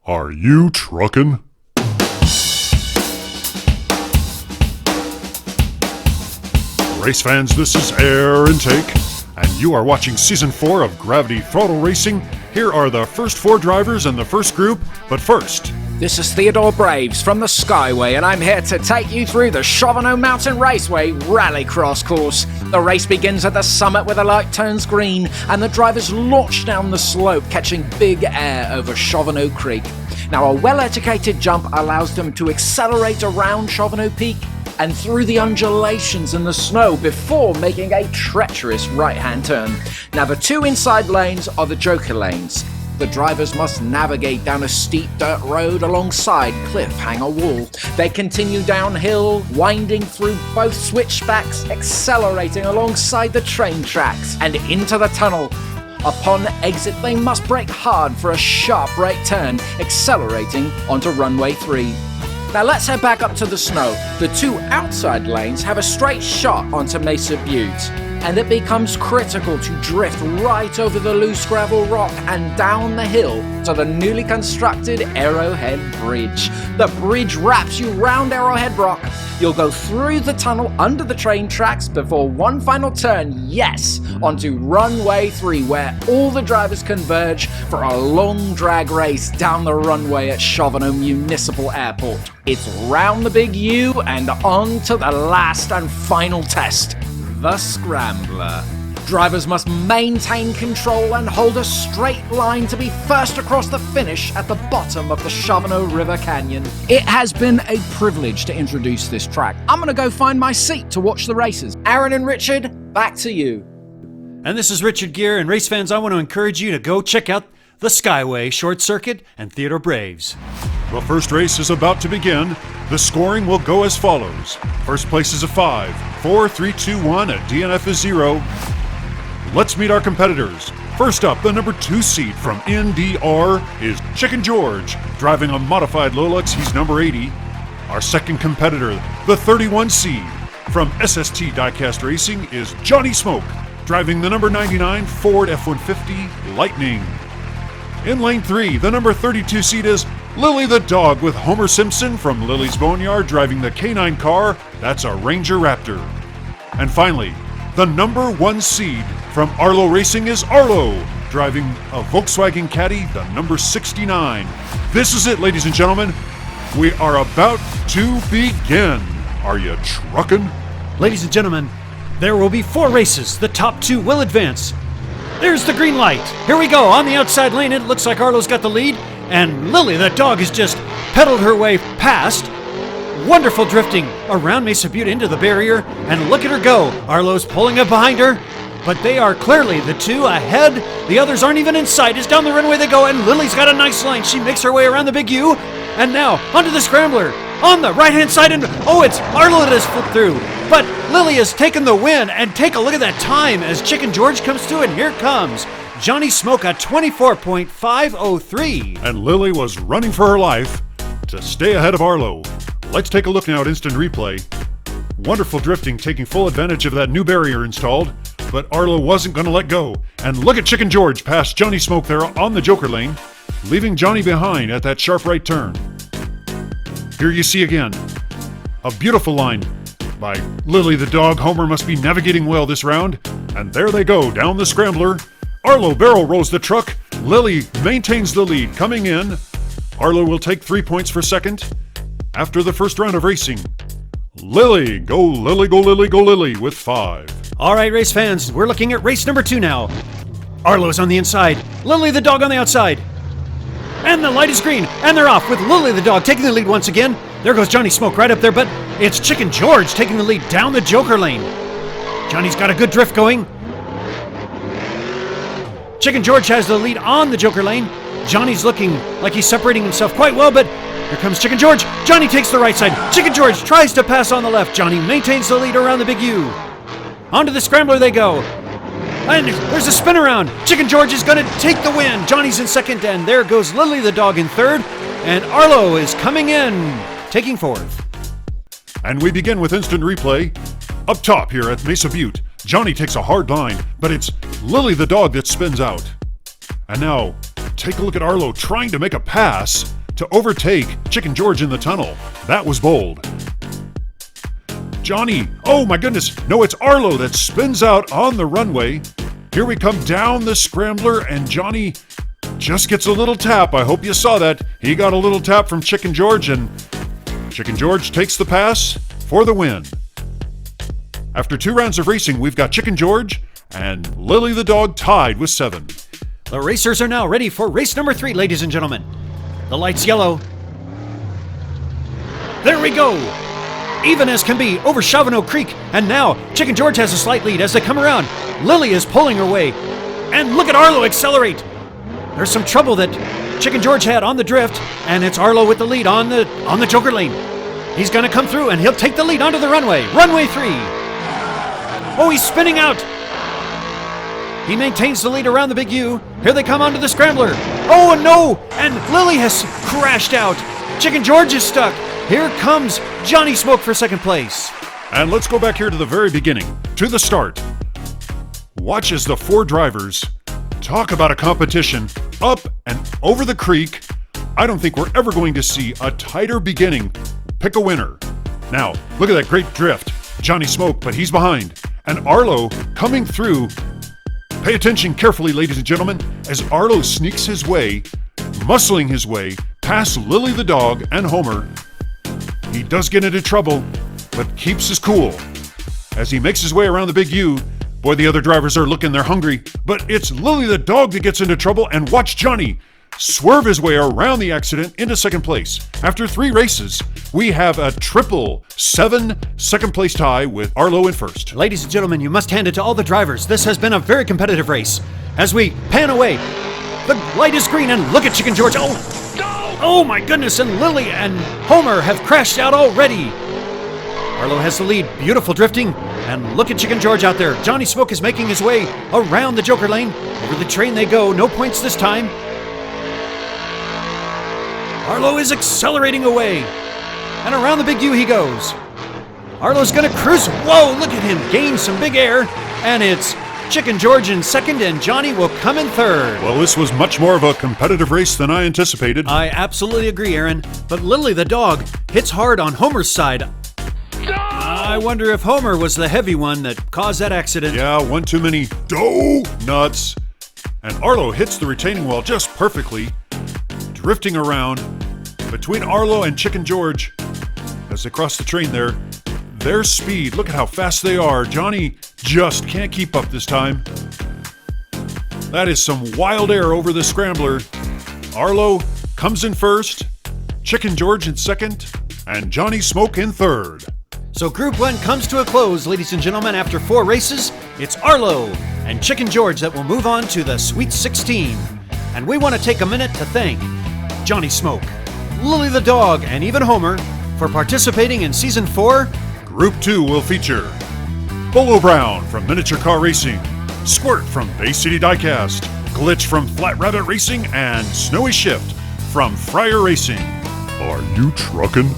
Are you truckin'? Race fans, this is Air Intake, and you are watching Season 4 of Gravity Throttle Racing. Here are the first 4 drivers in the first group, but first... This is Theodore Braves from the Skyway, and I'm here to take you through the Shavano Mountain Raceway Rallycross course. The race begins at the summit where the light turns green, and the drivers launch down the slope, catching big air over Shavano Creek. Now, a well-educated jump allows them to accelerate around Shavano Peak and through the undulations in the snow before making a treacherous right-hand turn. Now, the 2 inside lanes are the joker lanes. The drivers must navigate down a steep dirt road alongside cliffhanger wall. They continue downhill, winding through both switchbacks, accelerating alongside the train tracks and into the tunnel. Upon exit, they must brake hard for a sharp right turn, accelerating onto runway 3. Now let's head back up to the snow. The 2 outside lanes have a straight shot onto Mesa Butte, and it becomes critical to drift right over the loose gravel rock and down the hill to the newly constructed Arrowhead Bridge. The bridge wraps you round Arrowhead Rock. You'll go through the tunnel under the train tracks before one final turn, yes, onto runway 3, where all the drivers converge for a long drag race down the runway at Shavano Municipal Airport. It's round the Big U and on to the last and final test, the Scrambler. Drivers must maintain control and hold a straight line to be first across the finish at the bottom of the Shavano River Canyon. It has been a privilege to introduce this track. I'm gonna go find my seat to watch the races. Aaron and Richard, back to you. And this is Richard Gere, and race fans, I want to encourage you to go check out the Skyway, Short Circuit, and Theodore Braves. The first race is about to begin. The scoring will go as follows. First place is a 5, 4, 3, 2, 1, a DNF is 0. Let's meet our competitors. First up, the number 2 seed from NDR is Chicken George, driving a modified Lulux, he's number 80. Our second competitor, the 31 seed from SST Diecast Racing, is Johnny Smoke, driving the number 99 Ford F-150 Lightning. In lane 3, the number 32 seed is Lily the Dog with Homer Simpson from Lily's Boneyard, driving the K9 car, that's a Ranger Raptor. And finally, the number 1 seed from Arlo Racing is Arlo, driving a Volkswagen Caddy, the number 69. This is it, ladies and gentlemen. We are about to begin. Are you truckin'? Ladies and gentlemen, there will be 4 races. The top 2 will advance. There's the green light. Here we go. On the outside lane, it looks like Arlo's got the lead, and Lily, the dog, has just pedaled her way past. Wonderful drifting around Mesa Butte into the barrier, and look at her go. Arlo's pulling up behind her, but they are clearly the 2 ahead. The others aren't even in sight. As down the runway they go, and Lily's got a nice line. She makes her way around the Big U, and now onto the Scrambler on the right-hand side, and oh, it's Arlo that has flipped through. But Lily has taken the win, and take a look at that time as Chicken George comes through, and here comes Johnny Smoke at 24.503. And Lily was running for her life to stay ahead of Arlo. Let's take a look now at instant replay. Wonderful drifting, taking full advantage of that new barrier installed, but Arlo wasn't going to let go. And look at Chicken George past Johnny Smoke there on the Joker lane, leaving Johnny behind at that sharp right turn. Here you see again, a beautiful line by Lily the Dog. Homer must be navigating well this round, and there they go down the Scrambler. Arlo barrel rolls the truck. Lily maintains the lead coming in. Arlo will take 3 points for second. After the first round of racing, Lily, go Lily, go Lily, go Lily with 5. All right, race fans, we're looking at race number 2 now. Arlo's on the inside, Lily the Dog on the outside. And the light is green, and they're off with Lily the Dog taking the lead once again. There goes Johnny Smoke right up there, but it's Chicken George taking the lead down the Joker lane. Johnny's got a good drift going. Chicken George has the lead on the Joker lane. Johnny's looking like he's separating himself quite well, but here comes Chicken George. Johnny takes the right side. Chicken George tries to pass on the left. Johnny maintains the lead around the Big U. Onto the Scrambler they go. And there's a spin around. Chicken George is going to take the win. Johnny's in second, and there goes Lily the Dog in third. And Arlo is coming in, taking fourth. And we begin with instant replay. Up top here at Mesa Butte, Johnny takes a hard line, but it's Lily the Dog that spins out. And now, take a look at Arlo trying to make a pass. to overtake Chicken George in the tunnel. That was bold. Johnny, oh my goodness, no, it's Arlo that spins out on the runway. Here we come down the scrambler, and Johnny just gets a little tap. I hope you saw that. He got a little tap from Chicken George, and Chicken George takes the pass for the win. After 2 rounds of racing, we've got Chicken George and Lily the dog tied with 7. The racers are now ready for race number 3, ladies and gentlemen. The light's yellow. There we go! Even as can be over Shavano Creek, and now Chicken George has a slight lead as they come around. Lily is pulling her way, and look at Arlo accelerate. There's some trouble that Chicken George had on the drift, and it's Arlo with the lead on the Joker lane. He's gonna come through, and he'll take the lead onto the runway. Runway 3. Oh, he's spinning out. He maintains the lead around the Big U. Here they come onto the scrambler. Oh, no! And Lily has crashed out. Chicken George is stuck. Here comes Johnny Smoke for second place. And let's go back here to the very beginning, to the start. Watch as the 4 drivers talk about a competition up and over the creek. I don't think we're ever going to see a tighter beginning. Pick a winner. Now, look at that great drift. Johnny Smoke, but he's behind. And Arlo coming through. Pay attention carefully, ladies and gentlemen, as Arlo sneaks his way, muscling his way past Lily the dog and Homer. He does get into trouble, but keeps his cool. As he makes his way around the Big U, boy, the other drivers are looking, they're hungry, but it's Lily the dog that gets into trouble, and watch Johnny swerve his way around the accident into second place. After 3 races, we have a triple 7 second place tie with Arlo in first. Ladies and gentlemen, you must hand it to all the drivers. This has been a very competitive race. As we pan away, the light is green, and look at Chicken George. Oh my goodness, and Lily and Homer have crashed out already. Arlo has the lead, beautiful drifting, and look at Chicken George out there. Johnny Smoke is making his way around the Joker lane. Over the train they go, no points this time. Arlo is accelerating away, and around the Big U he goes. Arlo's gonna cruise. Whoa, look at him gain some big air, and it's Chicken George in second, and Johnny will come in third. Well, this was much more of a competitive race than I anticipated. I absolutely agree, Aaron, but Lily the dog hits hard on Homer's side. I wonder if Homer was the heavy one that caused that accident. Yeah, one too many donuts. And Arlo hits the retaining wall just perfectly, drifting around between Arlo and Chicken George as they cross the train there. Their speed, look at how fast they are. Johnny just can't keep up this time. That is some wild air over the scrambler. Arlo comes in first, Chicken George in second, and Johnny Smoke in third. So Group 1 comes to a close, ladies and gentlemen. After 4 races, it's Arlo and Chicken George that will move on to the Sweet 16. And we want to take a minute to thank Johnny Smoke, Lily the dog, and even Homer for participating in Season 4. Group 2 will feature Bolo Brown from Miniature Car Racing, Squirt from Bay City Diecast, Glitch from Flat Rabbit Racing, and Snowy Shift from Fryer Racing. Are you truckin'?